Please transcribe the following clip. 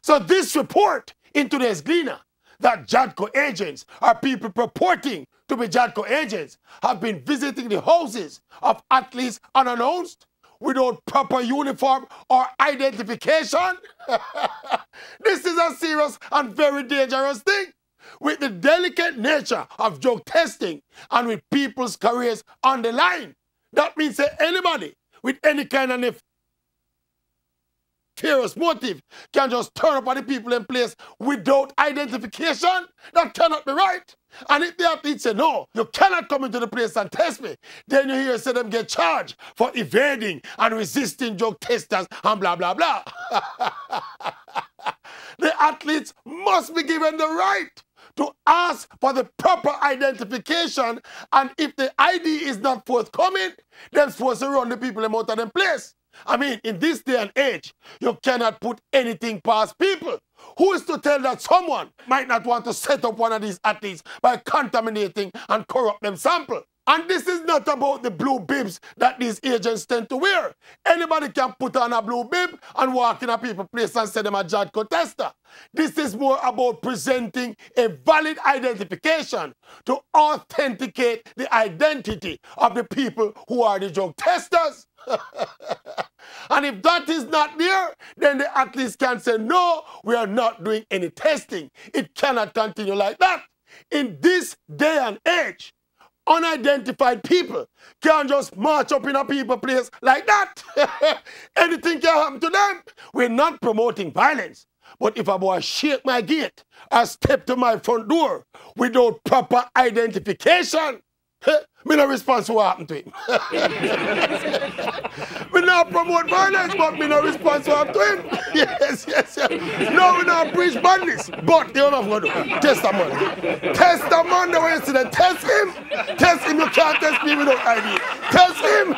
So this report in today's Gleaner that JADCO agents or people purporting to be JADCO agents have been visiting the houses of athletes unannounced without proper uniform or identification. This is a serious and very dangerous thing. With the delicate nature of drug testing and with people's careers on the line, that means that anybody with any kind of nefarious motive can just turn up on the people in place without identification. That cannot be right. And if the athlete say, no, you cannot come into the place and test me, then you hear say them get charged for evading and resisting drug testers and blah, blah, blah. The athletes must be given the right to ask for the proper identification, and if the ID is not forthcoming, they're supposed to run the people out of them place. I mean, in this day and age, you cannot put anything past people. Who is to tell that someone might not want to set up one of these athletes by contaminating and corrupt them sample? And this is not about the blue bibs that these agents tend to wear. Anybody can put on a blue bib and walk in a people's place and say them a JADCO tester. This is more about presenting a valid identification to authenticate the identity of the people who are the drug testers. And if that is not there, then the athletes can say, no, we are not doing any testing. It cannot continue like that. In this day and age, unidentified people can't just march up in a people's place like that. Anything can happen to them. We're not promoting violence. But if a boy shake my gate or step to my front door without proper identification, me no response to what happened to him. Me not promote violence, but me no response to what happened to him. Yes. No, we not preach badness. But you know what I'm going to do? Test a man. Test a man the way you see them. Test him. Test him. You can't test me without ID. Test him.